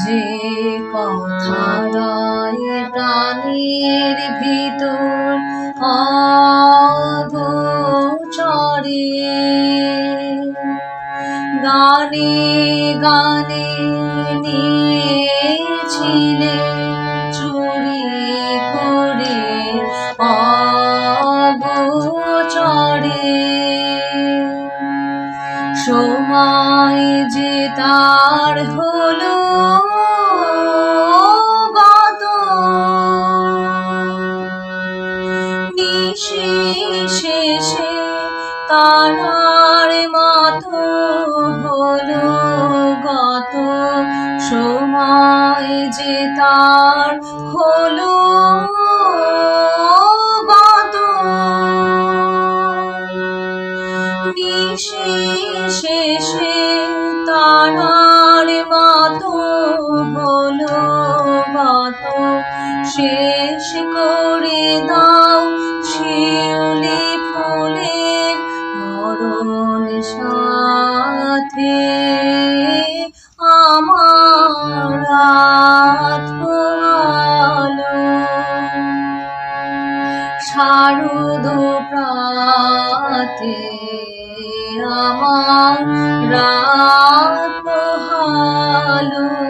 যে কথায় প্রাণের ভিতর অগোচরে গানে গানে নিয়েছিলে চুরি করে অগোচরে সময় যে তার হলো গত নিশেষে তারার মতো হলো গত সময় যে তার হলো গত নিশেষে তারার মতো হলো গত শেষ করে দাও শিউলি ফুলের মরণ সাথে আমার আত্মআলো শারদ প্রাতে আমার রাত পোহালো।